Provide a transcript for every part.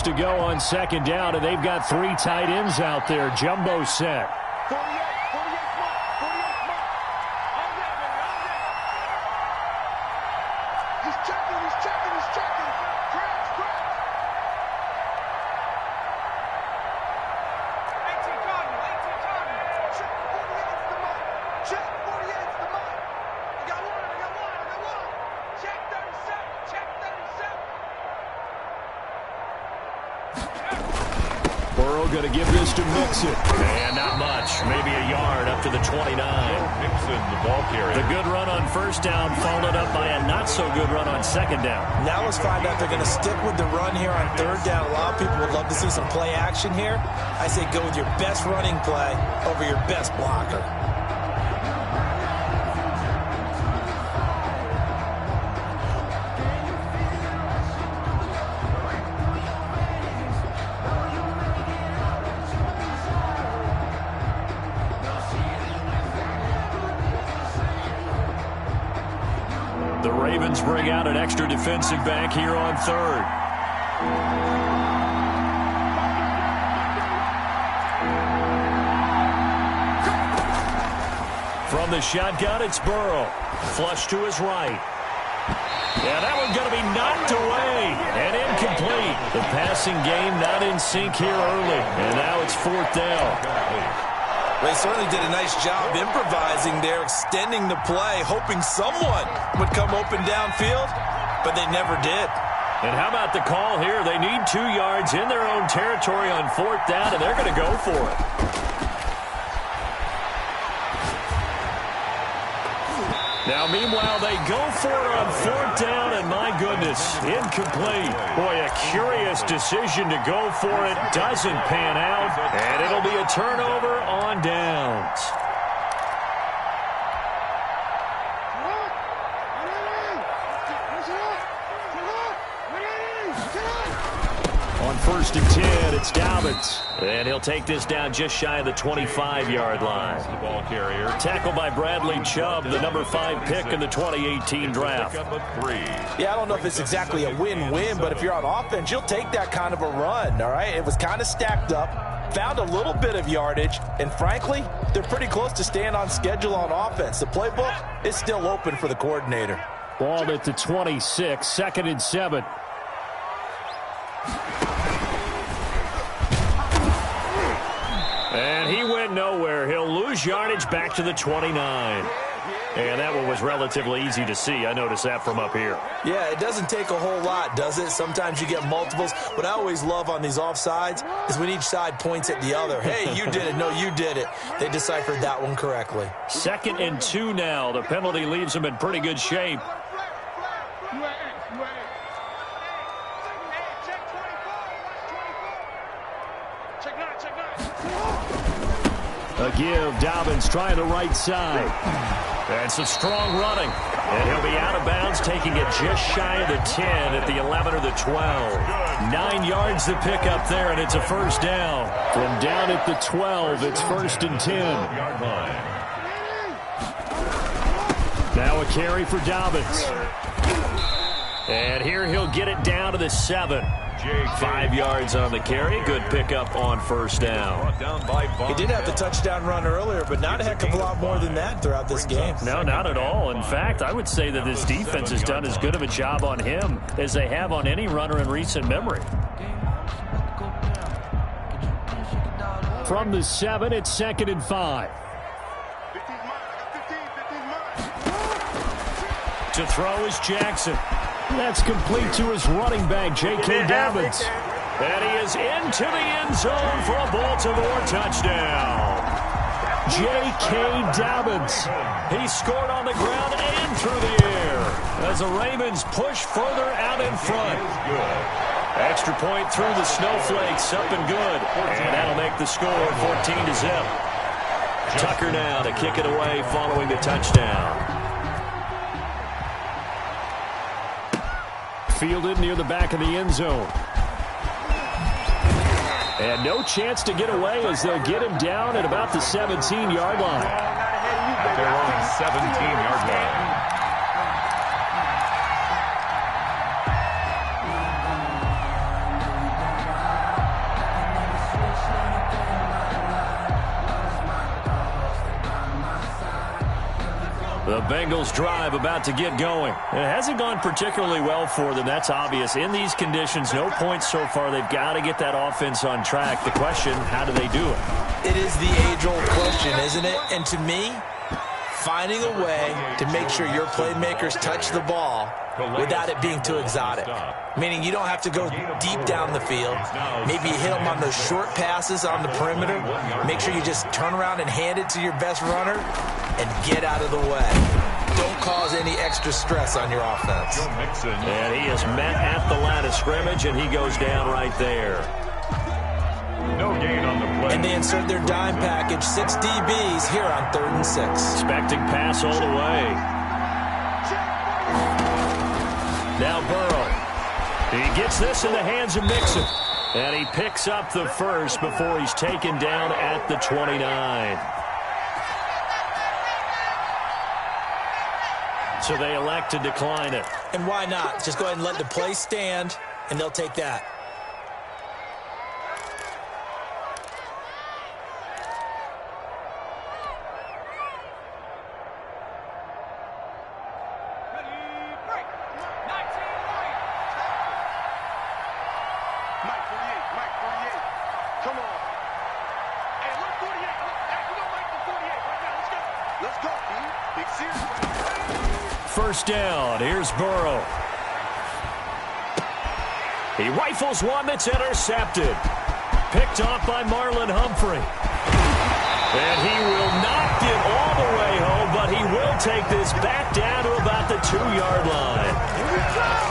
seconds to go on second down, and they've got three tight ends out there. Jumbo set. Going to give this to Mixon. And not much. Maybe a yard up to the 29. Mixon, the ball carrier. The good run on first down followed up by a not-so-good run on second down. Now let's find out if they're going to stick with the run here on third down. A lot of people would love to see some play action here. I say go with your best running play over your best blocker. The Ravens bring out an extra defensive back here on third. From the shotgun, it's Burrow. Flush to his right. Yeah, that one's going to be knocked away and incomplete. The passing game not in sync here early, and now it's fourth down. They certainly did a nice job improvising there, extending the play, hoping someone would come open downfield, but they never did. And how about the call here? They need 2 yards in their own territory on fourth down, and they're going to go for it. Now, meanwhile, they go for it on fourth down, and my goodness, incomplete. Boy, a curious decision to go for it. Doesn't pan out, and it'll be a turnover on downs. On first and 10, it's Dobbins. And he'll take this down just shy of the 25-yard line. The ball carrier. Tackled by Bradley Chubb, the number 5 pick in the 2018 draft. Yeah, I don't know if it's exactly a win-win, but if you're on offense, you'll take that kind of a run, all right? It was kind of stacked up, found a little bit of yardage, and frankly, they're pretty close to staying on schedule on offense. The playbook is still open for the coordinator. Ball at the 26, second and 7. And he went nowhere. He'll lose yardage back to the 29. And that one was relatively easy to see. I noticed that from up here. Yeah, it doesn't take a whole lot, does it? Sometimes you get multiples. What I always love on these offsides is when each side points at the other. Hey, you did it. No, you did it. They deciphered that one correctly. Second and 2 now. The penalty leaves them in pretty good shape. A give. Dobbins trying the right side. And some strong running. And he'll be out of bounds, taking it just shy of the 10 at the 11 or the 12. 9 yards to pick up there, and it's a first down. From down at the 12, it's first and 10. Now a carry for Dobbins. And here he'll get it down to the 7. 5 yards on the carry. Good pickup on first down. He did have the touchdown run earlier, but not a heck of a lot more than that throughout this game. No, not at all. In fact, I would say that this defense has done as good of a job on him as they have on any runner in recent memory. From the 7, it's second and 5. To throw is Jackson. That's complete to his running back, J.K. Dobbins. And he is into the end zone for a Baltimore touchdown. J.K. Dobbins. He scored on the ground and through the air as the Ravens push further out in front. Extra point through the snowflakes, up and good. And that'll make the score 14-0. Tucker now to kick it away following the touchdown. Fielded near the back of the end zone. And no chance to get away as they'll get him down at about the 17-yard line. At their own 17-yard line. The Bengals drive about to get going. It hasn't gone particularly well for them. That's obvious. In these conditions, no points so far. They've got to get that offense on track. The question, how do they do it? It is the age-old question, isn't it? And to me, finding a way to make sure your playmakers touch the ball without it being too exotic. Meaning you don't have to go deep down the field. Maybe you hit them on those short passes on the perimeter. Make sure you just turn around and hand it to your best runner and get out of the way. Don't cause any extra stress on your offense. And he is met at the line of scrimmage, and he goes down right there. No gain on the play. And they insert their dime package, 6 DBs here on 3rd and 6. Expecting pass all the way. Now Burrow. He gets this in the hands of Mixon. And he picks up the first before he's taken down at the 29. So they elect to decline it. And why not? Just go ahead and let the play stand, and they'll take that. First down. Here's Burrow. He rifles one that's intercepted. Picked off by Marlon Humphrey. And he will not get all the way home, but he will take this back down to about the 2-yard line.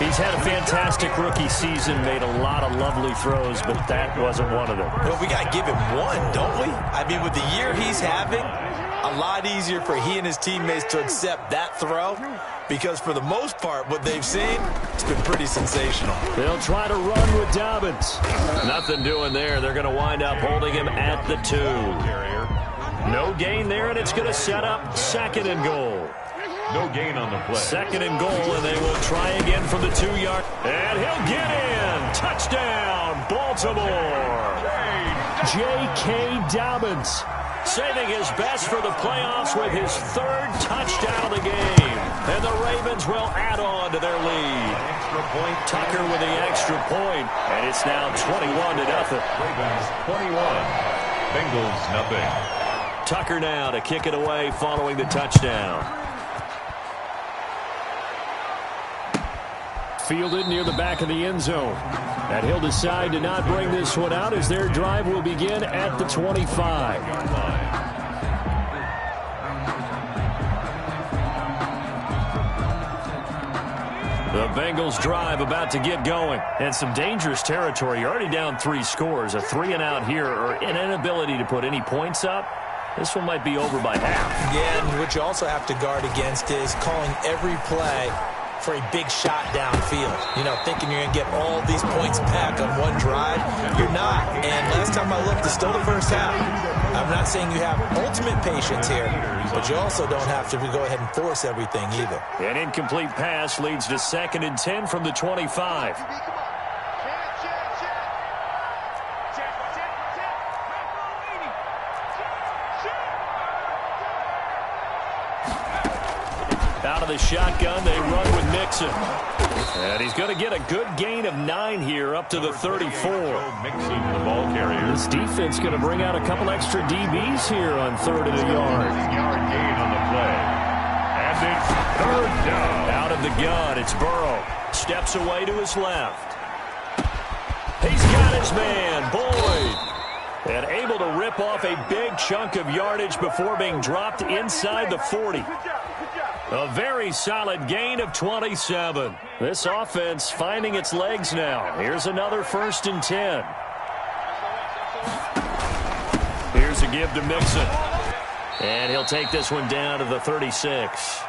He's had a fantastic rookie season, made a lot of lovely throws, but that wasn't one of them. Well, we got to give him one, don't we? I mean, with the year he's having, a lot easier for he and his teammates to accept that throw, because for the most part, what they've seen, it's been pretty sensational. They'll try to run with Dobbins. Nothing doing there. They're going to wind up holding him at the 2. No gain there, and it's going to set up 2nd and goal. No gain on the play. 2nd and goal, and they will try again from the 2-yard. And he'll get in. Touchdown, Baltimore. J.K. Dobbins saving his best for the playoffs with his 3rd touchdown of the game. And the Ravens will add on to their lead. Extra point. Tucker with the extra point, and it's now 21-0. Ravens 21. Bengals nothing. Tucker now to kick it away following the touchdown. Fielded near the back of the end zone. And he'll decide to not bring this one out as their drive will begin at the 25. The Bengals drive about to get going. And some dangerous territory. You're already down 3 scores. A 3-and-out here or an inability to put any points up. This one might be over by half. Yeah, and what you also have to guard against is calling every play for a big shot downfield. You know, thinking you're going to get all these points back on one drive. You're not. And last time I looked, it's still the first half. I'm not saying you have ultimate patience here, but you also don't have to go ahead and force everything either. An incomplete pass leads to 2nd and 10 from the 25. Out of the shotgun, they run with Mixon. And he's going to get a good gain of 9 here up to the 34. Mixon, the ball carrier. This defense going to bring out a couple extra DBs here on 3rd and a yard. 6-yard gain on the play. And it's 3rd down. Out of the gun, it's Burrow. Steps away to his left. He's got his man, Boyd. And able to rip off a big chunk of yardage before being dropped inside the 40. A very solid gain of 27. This offense finding its legs now. Here's another 1st and 10. Here's a give to Mixon. And he'll take this one down to the 36.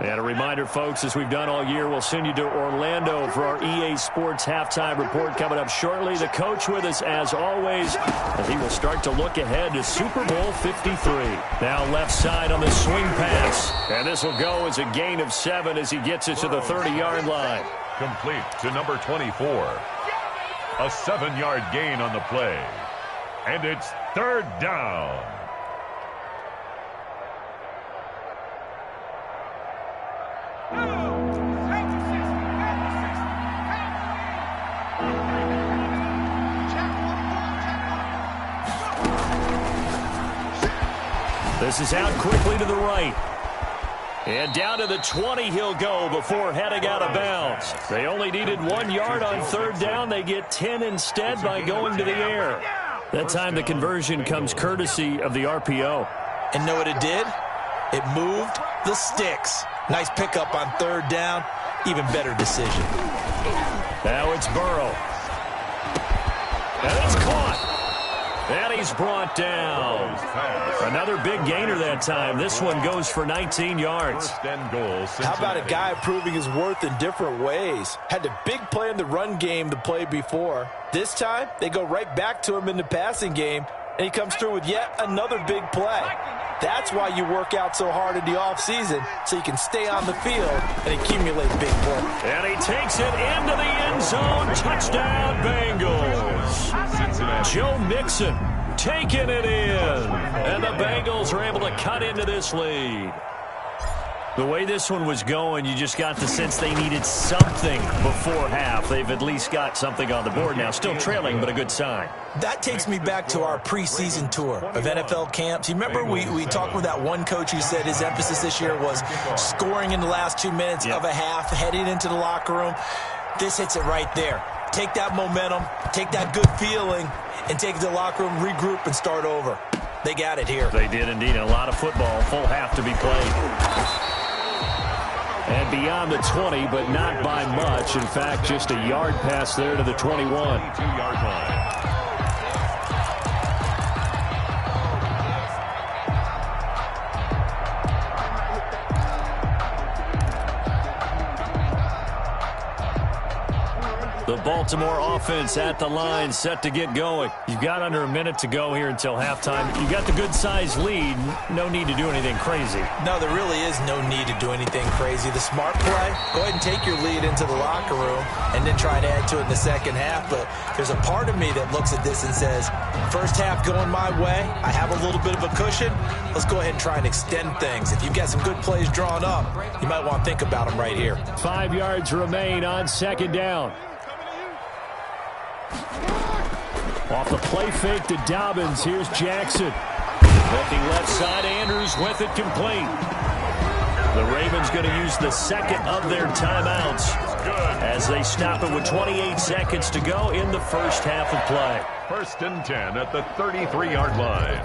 And a reminder, folks, as we've done all year, we'll send you to Orlando for our EA Sports halftime report coming up shortly. The coach with us, as always, and he will start to look ahead to Super Bowl 53. Now left side on the swing pass. And this will go as a gain of 7 as he gets it to the 30-yard line. Complete to number 24. A 7-yard gain on the play. And it's 3rd down. This is out quickly to the right. And down to the 20 he'll go before heading out of bounds. They only needed 1 yard on 3rd down. They get 10 instead by going to the air. That time the conversion comes courtesy of the RPO. And know what it did? It moved the sticks. Nice pickup on 3rd down. Even better decision. Now it's Burrow. And it's caught. And he's brought down. Another big gainer that time. This one goes for 19 yards. How about a guy proving his worth in different ways? Had a big play in the run game the play before. This time, they go right back to him in the passing game, and he comes through with yet another big play. That's why you work out so hard in the offseason, so you can stay on the field and accumulate big points. And he takes it into the end zone. Touchdown, Bengals. Joe Mixon taking it in. And the Bengals are able to cut into this lead. The way this one was going, you just got the sense they needed something before half. They've at least got something on the board now. Still trailing, but a good sign. That takes me back to our preseason tour of NFL camps. You remember we talked with that one coach who said his emphasis this year was scoring in the last 2 minutes of a half, heading into the locker room. This hits it right there. Take that momentum, take that good feeling, and take it to the locker room, regroup, and start over. They got it here. They did indeed. A lot of football, full half to be played. And beyond the 20, but not by much. In fact, just a yard pass there to the 21. 2-yard line. The Baltimore offense at the line, set to get going. You've got under a minute to go here until halftime. You've got the good-sized lead. No need to do anything crazy. No, there really is no need to do anything crazy. The smart play, go ahead and take your lead into the locker room and then try to add to it in the second half. But there's a part of me that looks at this and says, first half going my way, I have a little bit of a cushion. Let's go ahead and try and extend things. If you've got some good plays drawn up, you might want to think about them right here. 5 yards remain on 2nd down. Off the play fake to Dobbins. Here's Jackson. Looking left side. Andrews with it complete. The Ravens going to use the second of their timeouts as they stop it with 28 seconds to go in the first half of play. 1st and 10 at the 33-yard line.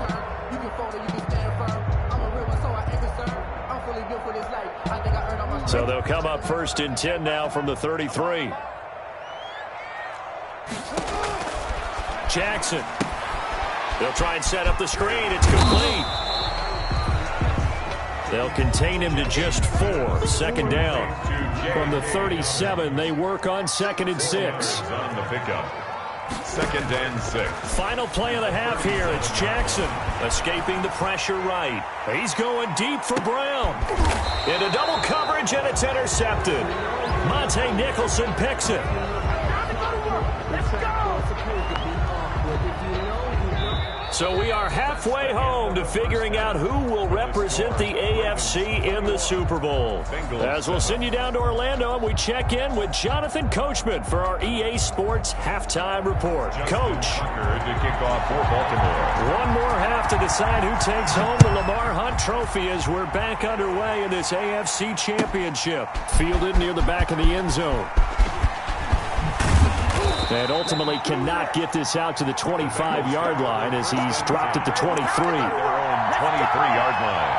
So they'll come up 1st and 10 now from the 33. Jackson. They'll try and set up the screen. It's complete. They'll contain him to just 4. 2nd down. From the 37, they work on 2nd and 6. On the pickup. 2nd and 6. Final play of the half here. It's Jackson escaping the pressure right. He's going deep for Brown. Into double coverage, and it's intercepted. Monte Nicholson picks it. So we are halfway home to figuring out who will represent the AFC in the Super Bowl. As we'll send you down to Orlando, and we check in with Jonathan Coachman for our EA Sports halftime report. Coach. To kick off for Baltimore. One more half to decide who takes home the Lamar Hunt Trophy as we're back underway in this AFC Championship. Fielded near the back of the end zone. And ultimately cannot get this out to the 25-yard line as he's dropped at the 23. Their own 23-yard line.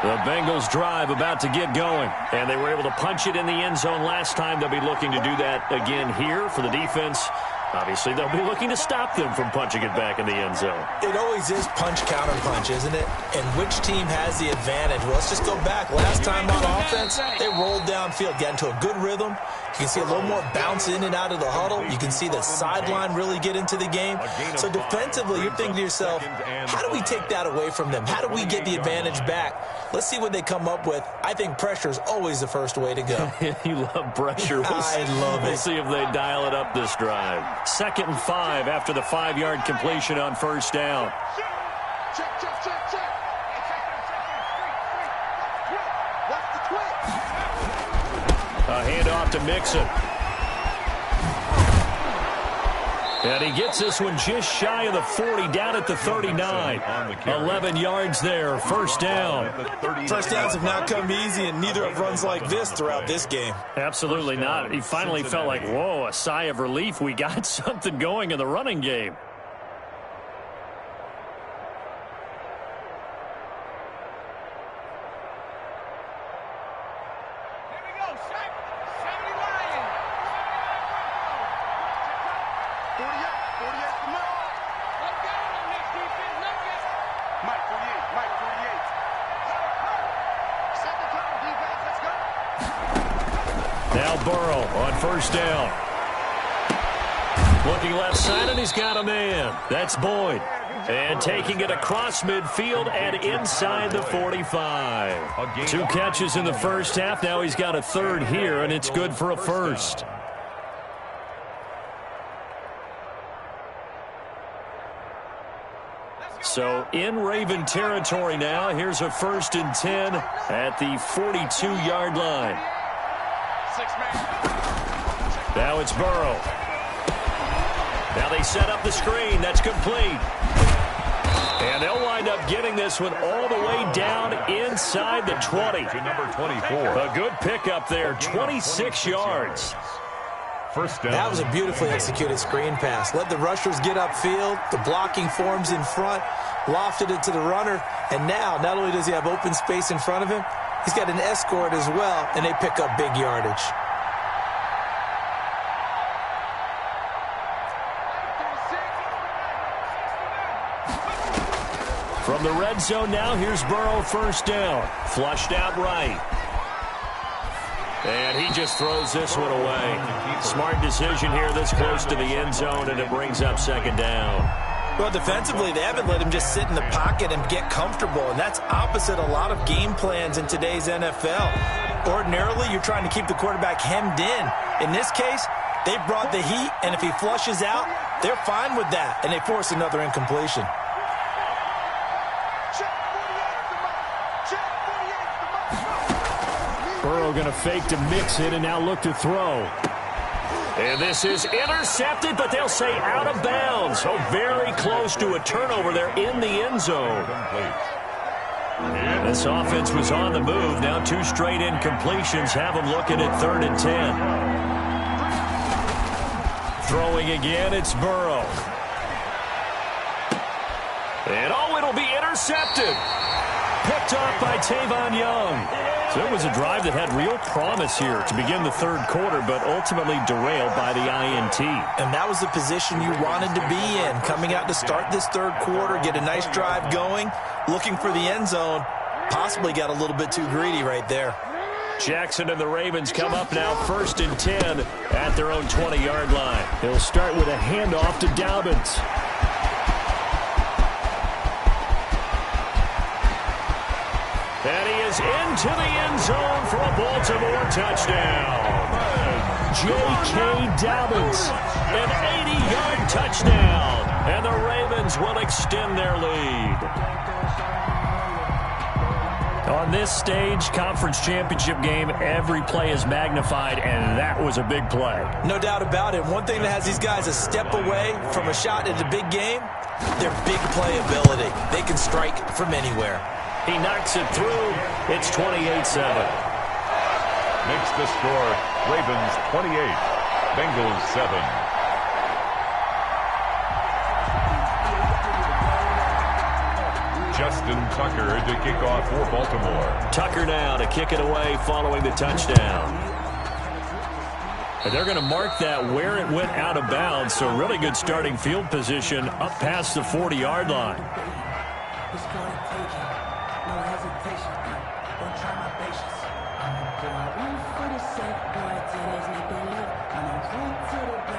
The Bengals drive about to get going. And they were able to punch it in the end zone last time. They'll be looking to do that again here for the defense. Obviously, they'll be looking to stop them from punching it back in the end zone. It always is punch-counter-punch, isn't it? And which team has the advantage? Well, let's just go back. Last time on offense, they rolled downfield, got into a good rhythm. You can see a little more bounce in and out of the huddle. You can see the sideline really get into the game. So defensively, you're thinking to yourself, how do we take that away from them? How do we get the advantage back? Let's see what they come up with. I think pressure is always the first way to go. You love pressure. I love it. We'll see if they dial it up this drive. 2nd and 5 after the 5-yard completion on first down. A handoff to Mixon. And he gets this one just shy of the 40, down at the 39. 11 yards there, first down. First downs have not come easy, and neither have runs like this throughout this game. Absolutely not. He finally felt like, whoa, a sigh of relief. We got something going in the running game. Now Burrow on first down. Looking left side, and he's got a man. That's Boyd. And taking it across midfield and inside the 45. 2 catches in the first half. Now he's got a third here, and it's good for a first. So in Raven territory now. Here's a 1st and 10 at the 42-yard line. Now it's Burrow. Now they set up the screen. That's complete. And they'll wind up getting this one all the way down inside the 20. To number 24. A good pickup there, 26 yards. First down. That was a beautifully executed screen pass. Let the rushers get upfield. The blocking forms in front. Lofted it to the runner. And now, not only does he have open space in front of him, he's got an escort as well, and they pick up big yardage. From the red zone now, here's Burrow, first down. Flushed out right. And he just throws this one away. Smart decision here this close to the end zone, and it brings up 2nd down. Well, defensively, they haven't let him just sit in the pocket and get comfortable, and that's opposite a lot of game plans in today's NFL. Ordinarily, you're trying to keep the quarterback hemmed in. In this case, they brought the heat, and if he flushes out, they're fine with that, and they force another incompletion. Burrow going to fake to Mixon and now look to throw. And this is intercepted, but they'll say out of bounds. So very close to a turnover there in the end zone. This offense was on the move. Now 2 straight incompletions have them looking at 3rd and 10. Throwing again, it's Burrow. And it'll be intercepted. Picked off by Tavon Young. So it was a drive that had real promise here to begin the 3rd quarter, but ultimately derailed by the INT. And that was the position you wanted to be in, coming out to start this 3rd quarter, get a nice drive going, looking for the end zone. Possibly got a little bit too greedy right there. Jackson and the Ravens come up now 1st and 10 at their own 20-yard line. They'll start with a handoff to Dobbins. And he is into the end zone for a Baltimore touchdown. J.K. Dobbins, an 80-yard touchdown. And the Ravens will extend their lead. On this stage, conference championship game, every play is magnified, and that was a big play. No doubt about it. One thing that has these guys a step away from a shot at the big game, their big play ability. They can strike from anywhere. He knocks it through. It's 28-7. Makes the score Ravens 28, Bengals 7. Justin Tucker to kick off for Baltimore. Tucker now to kick it away following the touchdown. And they're going to mark that where it went out of bounds. So really good starting field position up past the 40-yard line.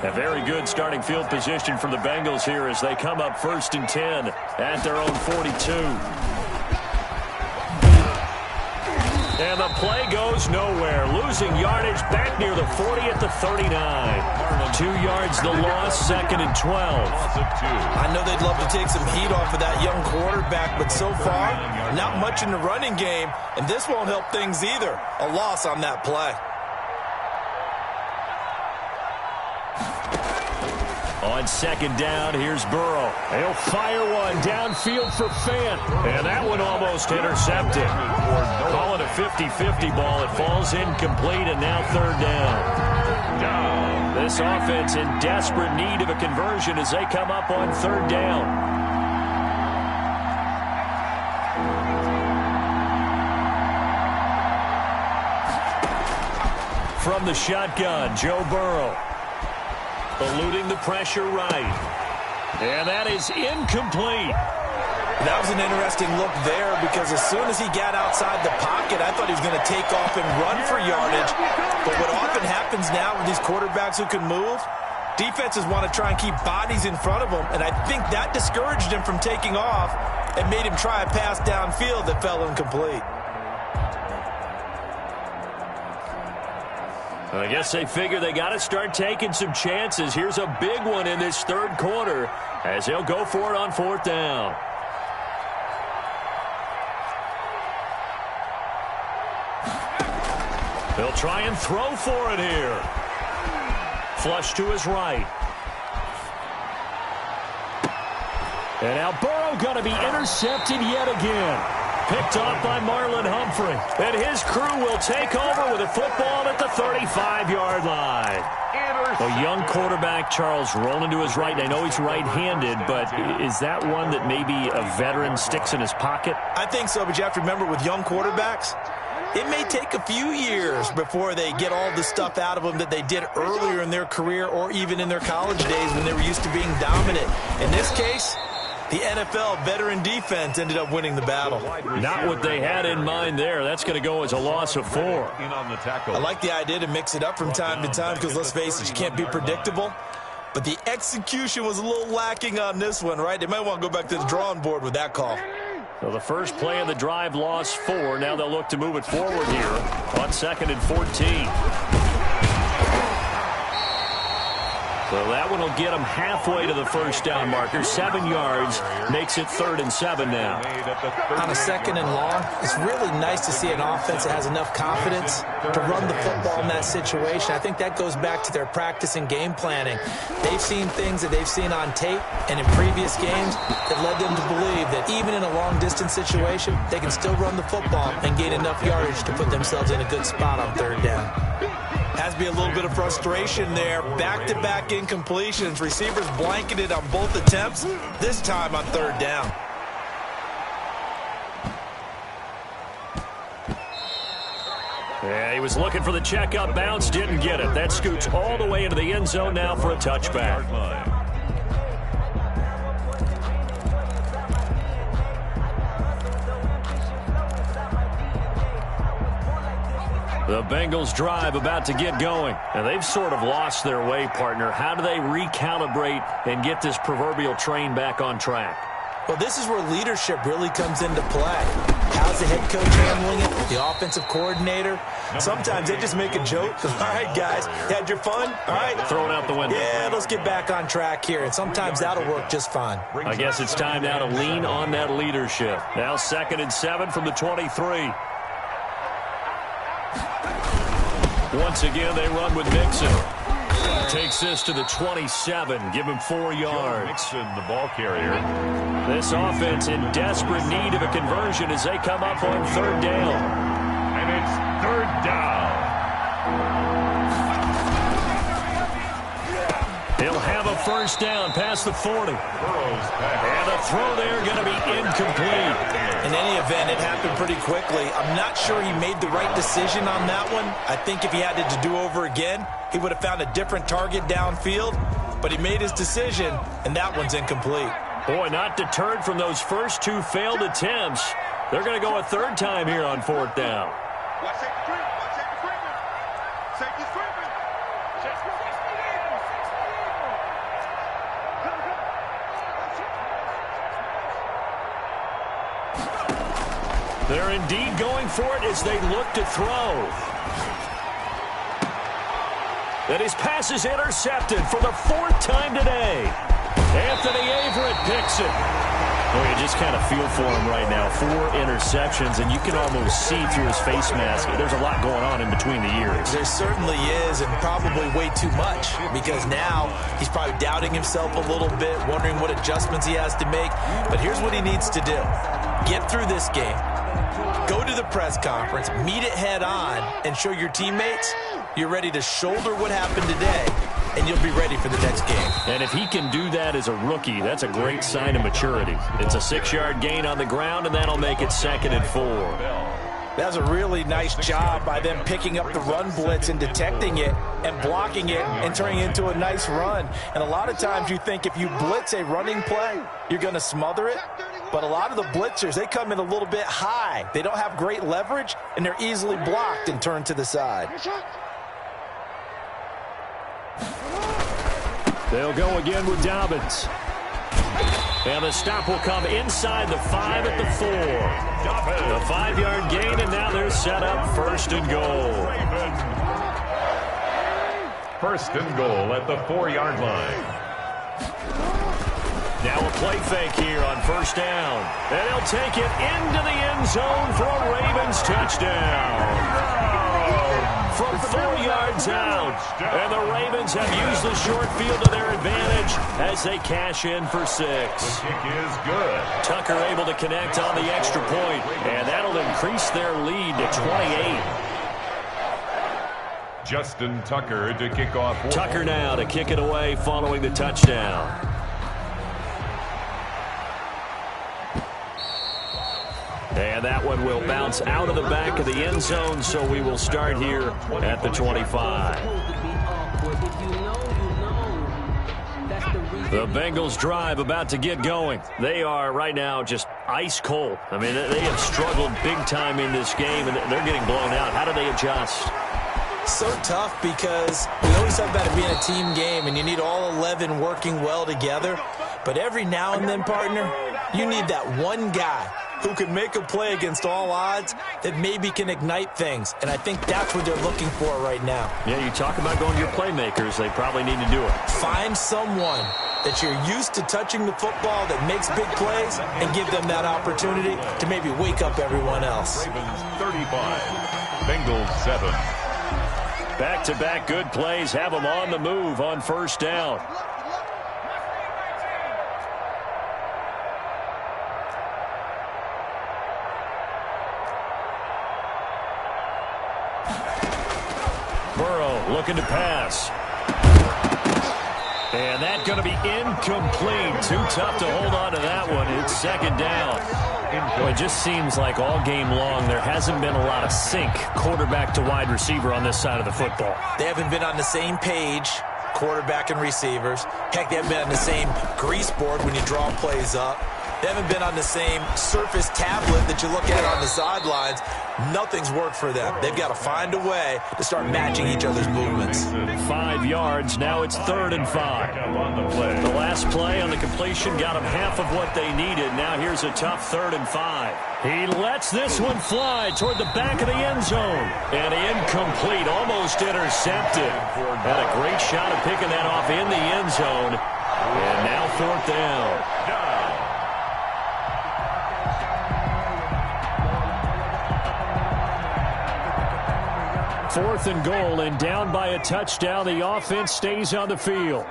A very good starting field position for the Bengals here as they come up 1st and 10 at their own 42. And the play goes nowhere. Losing yardage back near the 40 at the 39. 2 yards the loss, 2nd and 12. I know they'd love to take some heat off of that young quarterback, but so far, not much in the running game, and this won't help things either. A loss on that play. On 2nd down, here's Burrow. He'll fire one downfield for Fant. And that one almost intercepted. Call it a 50-50 ball. It falls incomplete, and now 3rd down. This offense in desperate need of a conversion as they come up on 3rd down. From the shotgun, Joe Burrow. Eluding the pressure right. And that is incomplete. That was an interesting look there because as soon as he got outside the pocket, I thought he was going to take off and run for yardage. But what often happens now with these quarterbacks who can move, defenses want to try and keep bodies in front of them, and I think that discouraged him from taking off and made him try a pass downfield that fell incomplete. I guess they figure they got to start taking some chances. Here's a big one in this 3rd quarter as they'll go for it on 4th down. They'll try and throw for it here. Flush to his right. And now Burrow going to be intercepted yet again. Picked off by Marlon Humphrey. And his crew will take over with a football at the 35-yard line. A young quarterback, Charles, rolling to his right. I know he's right-handed, but is that one that maybe a veteran sticks in his pocket? I think so, but you have to remember with young quarterbacks, it may take a few years before they get all the stuff out of them that they did earlier in their career or even in their college days when they were used to being dominant. In this case, the NFL veteran defense ended up winning the battle. Not what they had in mind there. That's going to go as a loss of 4. I like the idea to mix it up from time to time because, let's face it, you can't be predictable. But the execution was a little lacking on this one, right? They might want to go back to the drawing board with that call. So the first play of the drive lost 4. Now they'll look to move it forward here on 2nd and 14. So that one will get them halfway to the 1st down marker. 7 yards makes it 3rd and 7 now. On a 2nd and long, it's really nice to see an offense that has enough confidence to run the football in that situation. I think that goes back to their practice and game planning. They've seen things that they've seen on tape and in previous games that led them to believe that even in a long-distance situation, they can still run the football and gain enough yardage to put themselves in a good spot on 3rd down. Has to be a little bit of frustration there. Back-to-back incompletions. Receivers blanketed on both attempts, this time on 3rd down. Yeah, he was looking for the check-up bounce, didn't get it. That scoots all the way into the end zone now for a touchback. The Bengals drive about to get going. And they've sort of lost their way, partner. How do they recalibrate and get this proverbial train back on track? Well, this is where leadership really comes into play. How's the head coach handling it? The offensive coordinator? Sometimes they just make a joke. All right, guys, had your fun? All right. Throw it out the window. Yeah, let's get back on track here. And sometimes that'll work just fine. I guess it's time now to lean on that leadership. Now 2nd and 7 from the 23. Once again, they run with Mixon. Takes this to the 27. Give him 4 yards. Mixon, the ball carrier. This offense in desperate need of a conversion as they come up on 3rd down. And it's 3rd down. He'll have a first down past the 40. And a throw there going to be incomplete. In any event, it happened pretty quickly. I'm not sure he made the right decision on that one. I think if he had it to do over again, he would have found a different target downfield. But he made his decision, and that one's incomplete. Boy, not deterred from those first two failed attempts. They're going to go a third time here on fourth down. They're indeed going for it as they look to throw. And his pass is intercepted for the fourth time today. Anthony Averett picks it. Well, you just kind of feel for him right now. 4 interceptions, and you can almost see through his face mask. There's a lot going on in between the ears. There certainly is, and probably way too much, because now he's probably doubting himself a little bit, wondering what adjustments he has to make. But here's what he needs to do. Get through this game. Go to the press conference, meet it head on, and show your teammates you're ready to shoulder what happened today, and you'll be ready for the next game. And if he can do that as a rookie, that's a great sign of maturity. It's a 6-yard gain on the ground, and that'll make it 2nd and 4. That's a really nice job by them picking up the run blitz and detecting it and blocking it and turning it into a nice run. And a lot of times you think if you blitz a running play, you're going to smother it. But a lot of the blitzers, they come in a little bit high. They don't have great leverage, and they're easily blocked and turned to the side. They'll go again with Dobbins. And the stop will come inside the 5 at the 4. The 5-yard gain, and now they're set up 1st and goal. 1st and goal at the 4-yard line. Now a play fake here on 1st down. And he'll take it into the end zone for a Ravens touchdown. From 4 yards out. And the Ravens have used the short field to their advantage as they cash in for 6. The kick is good. Tucker able to connect on the extra point, and that'll increase their lead to 28. Justin Tucker to kick off. Tucker now to kick it away following the touchdown. And that one will bounce out of the back of the end zone, so we will start here at the 25. The Bengals drive about to get going. They are right now just ice cold. I mean, they have struggled big time in this game, and they're getting blown out. How do they adjust? So tough because we always talk about it being a team game, and you need all 11 working well together. But every now and then, partner, you need that one guy who can make a play against all odds that maybe can ignite things. And I think that's what they're looking for right now. Yeah, you talk about going to your playmakers. They probably need to do it. Find someone that you're used to touching the football that makes big plays and give them that opportunity to maybe wake up everyone else. Ravens 35, Bengals 7. Back-to-back good plays have them on the move on 1st down. Burrow looking to pass. And that's going to be incomplete. Too tough to hold on to that one. It's 2nd down. Well, it just seems like all game long there hasn't been a lot of sync quarterback to wide receiver on this side of the football. They haven't been on the same page, quarterback and receivers. Heck, they haven't been on the same grease board when you draw plays up. They haven't been on the same Surface tablet that you look at on the sidelines. Nothing's worked for them. They've got to find a way to start matching each other's movements. 5 yards. Now it's 3rd and 5. The last play on the completion got them half of what they needed. Now here's a tough 3rd and 5. He lets this one fly toward the back of the end zone. And incomplete, almost intercepted. Had a great shot of picking that off in the end zone. And now 4th down. 4th and goal, and down by a touchdown. The offense stays on the field.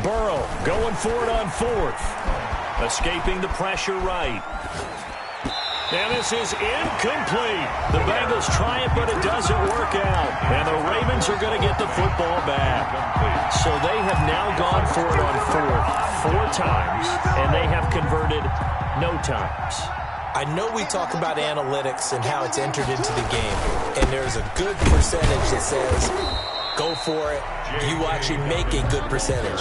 Burrow going for it on 4th. Escaping the pressure right. And this is incomplete. The Bengals try it, but it doesn't work out. And the Ravens are going to get the football back. So they have now gone for it on fourth 4 times, and they have converted no times. I know we talk about analytics and how it's entered into the game, and there's a good percentage that says, go for it, you actually make a good percentage.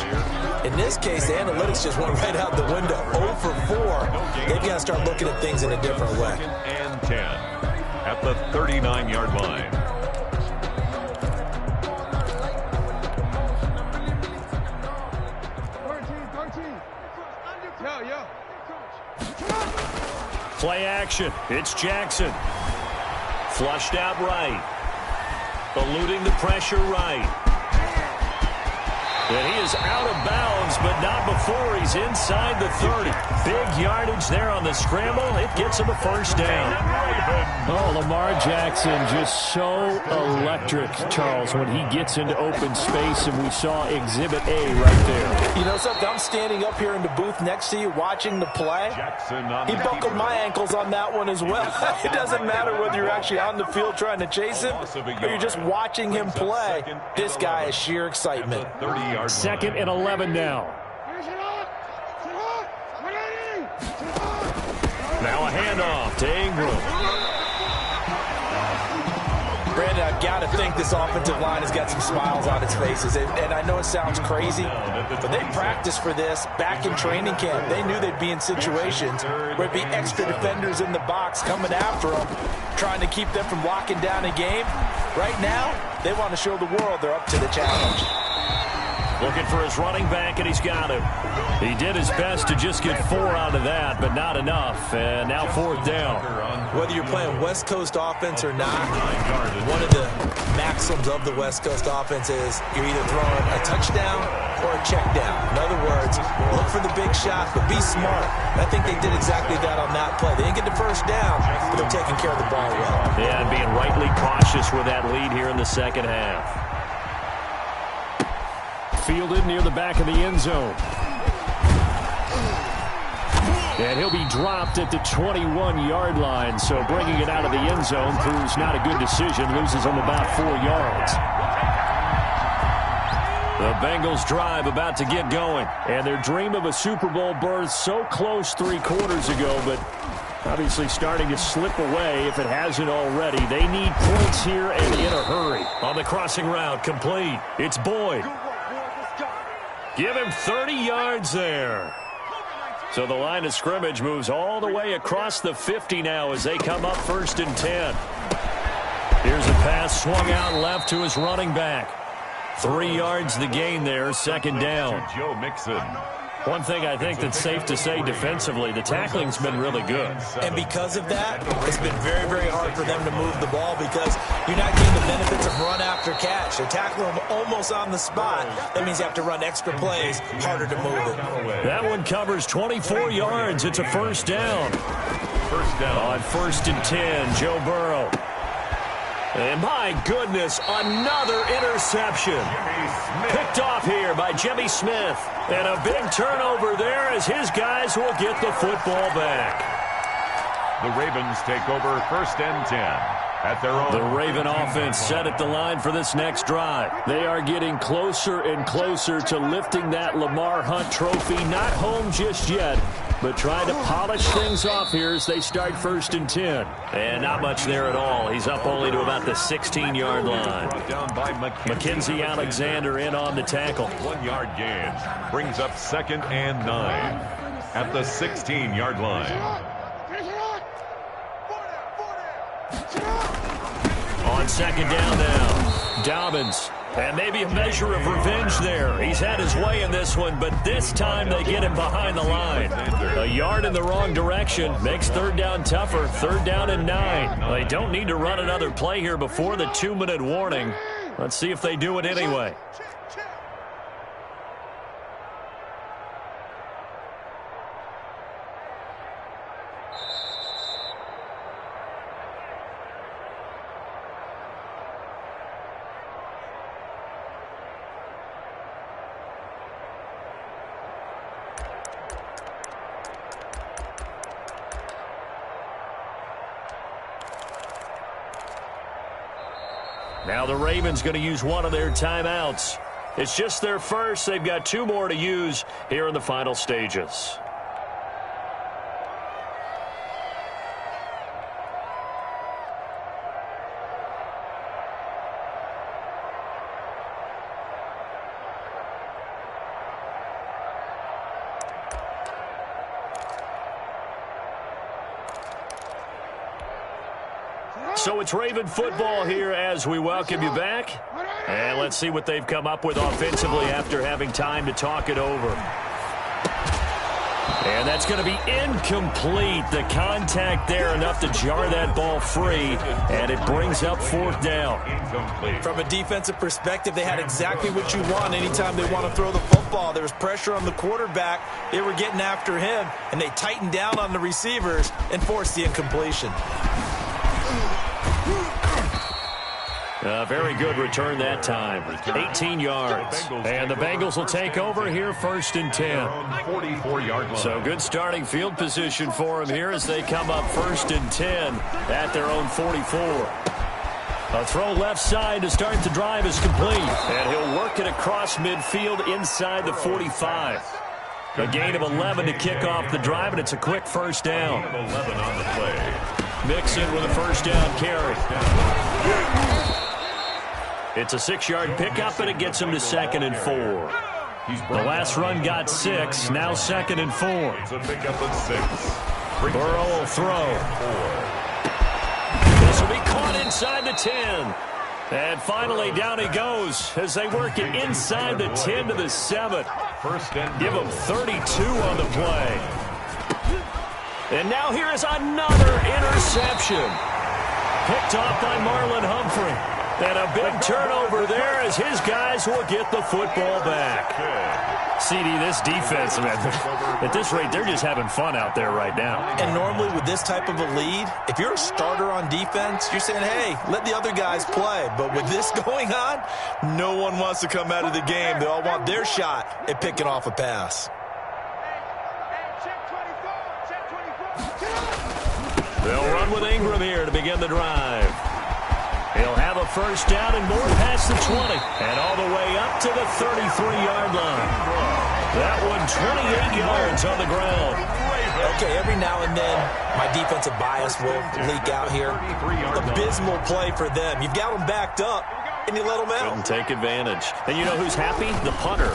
In this case, the analytics just went right out the window. 0 for 4. They've got to start looking at things in a different way. And 10 at the 39-yard line. Play action. It's Jackson. Flushed out right. Eluding the pressure right. And he is out of bounds, but not before he's inside the 30. Big yardage there on the scramble. It gets him a first down. Oh, Lamar Jackson just so electric, Charles, when he gets into open space, and we saw Exhibit A right there. You know something? I'm standing up here in the booth next to you watching the play. He buckled my ankles on that one as well. It doesn't matter whether you're actually on the field trying to chase him or you're just watching him play. This guy is sheer excitement. 2nd and 11 now. Now a handoff to Ingram. Brandon, I've got to think this offensive line has got some smiles on its faces. And I know it sounds crazy, but they practiced for this back in training camp. They knew they'd be in situations where there'd be extra defenders in the box coming after them, trying to keep them from locking down a game. Right now, they want to show the world they're up to the challenge. Looking for his running back, and he's got him. He did his best to just get 4 out of that, but not enough. And now 4th down. Whether you're playing West Coast offense or not, one of the maxims of the West Coast offense is you're either throwing a touchdown or a check down. In other words, look for the big shot, but be smart. I think they did exactly that on that play. They didn't get the first down, but they're taking care of the ball well. Yeah, and being rightly cautious with that lead here in the second half. Fielded near the back of the end zone. And he'll be dropped at the 21-yard line, so bringing it out of the end zone proves not a good decision. Loses him about 4 yards. The Bengals drive about to get going, and their dream of a Super Bowl berth so close 3 quarters ago, but obviously starting to slip away if it hasn't already. They need points here and in a hurry. On the crossing route, complete. It's Boyd. Give him 30 yards there. So the line of scrimmage moves all the way across the 50 now as they come up 1st and 10. Here's a pass swung out left to his running back. 3 yards the gain there, 2nd down. Joe Mixon. One thing I think that's safe to say defensively, the tackling's been really good. And because of that, it's been very, very hard for them to move the ball because you're not getting the benefits of run after catch. They tackle them almost on the spot. That means you have to run extra plays, harder to move it. That one covers 24 yards. It's a 1st down. First down. On 1st and 10, Joe Burrow. And my goodness, another interception. Picked off here by Jimmy Smith. And a big turnover there as his guys will get the football back. The Ravens take over 1st and 10. At their own. The Raven offense set at the line for this next drive. They are getting closer and closer to lifting that Lamar Hunt trophy. Not home just yet, but trying to polish things off here as they start 1st and 10. And not much there at all. He's up only to about the 16-yard line. Brought down by Mackenzie Alexander in on the tackle. 1-yard gain. Brings up 2nd and 9. At the 16-yard line. On 2nd down now, Dobbins. And maybe a measure of revenge there. He's had his way in this one, but this time they get him behind the line. A yard in the wrong direction makes 3rd down tougher. 3rd down and 9. They don't need to run another play here before the 2-minute warning. Let's see if they do it anyway. Now the Ravens going to use one of their timeouts. It's just their first. They've got 2 more to use here in the final stages. So it's Raven football here as we welcome you back. And let's see what they've come up with offensively after having time to talk it over. And that's going to be incomplete. The contact there enough to jar that ball free, and it brings up 4th down. From a defensive perspective, they had exactly what you want anytime they want to throw the football. There was pressure on the quarterback. They were getting after him, and they tightened down on the receivers and forced the incompletion. Very good return that time. 18 yards. And the Bengals will take over here 1st and 10. 44-yard line. So good starting field position for them here as they come up 1st and 10 at their own 44. A throw left side to start the drive is complete. And he'll work it across midfield inside the 45. A gain of 11 to kick off the drive, and it's a quick 1st down. 11 on the play. Mixon with a 1st down carry. It's a 6-yard pickup, and it gets him to 2nd and 4. The last run got 6, now 2nd and 4. It's a pickup of 6. Burrow will throw. This will be caught inside the 10. And finally, down he goes as they work it inside the 10 to the 7. Give him 32 on the play. And now here is another interception. Picked off by Marlon Humphrey. And a big turnover there as his guys will get the football back. CD, this defense, man, at this rate, they're just having fun out there right now. And normally with this type of a lead, if you're a starter on defense, you're saying, hey, let the other guys play. But with this going on, no one wants to come out of the game. They all want their shot at picking off a pass. They'll run with Ingram here to begin the drive. He'll have a 1st down and more past the 20. And all the way up to the 33-yard line. That one 28 yards on the ground. Okay, every now and then my defensive bias will leak out here. Abysmal play for them. You've got them backed up, and you let them out. Couldn't take advantage. And you know who's happy? The punter.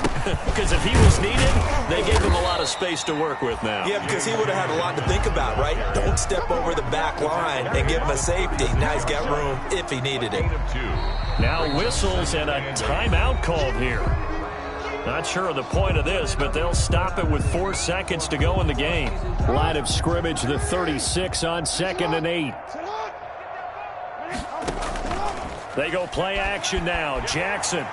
Because if he was needed, they gave him a lot of space to work with now. Yeah, because he would have had a lot to think about, right? Don't step over the back line and give him a safety. Now he's got room if he needed it. Now whistles and a timeout called here. Not sure of the point of this, but they'll stop it with 4 seconds to go in the game. Line of scrimmage, the 36 on 2nd and 8. They go play action now. Jackson.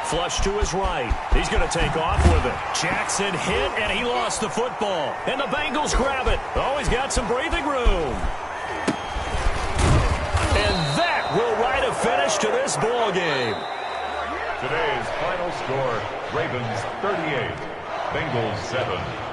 Flush to his right. He's going to take off with it. Jackson hit, and he lost the football. And the Bengals grab it. Oh, he's got some breathing room. And that will write a finish to this ball game. Today's final score, Ravens 38, Bengals 7.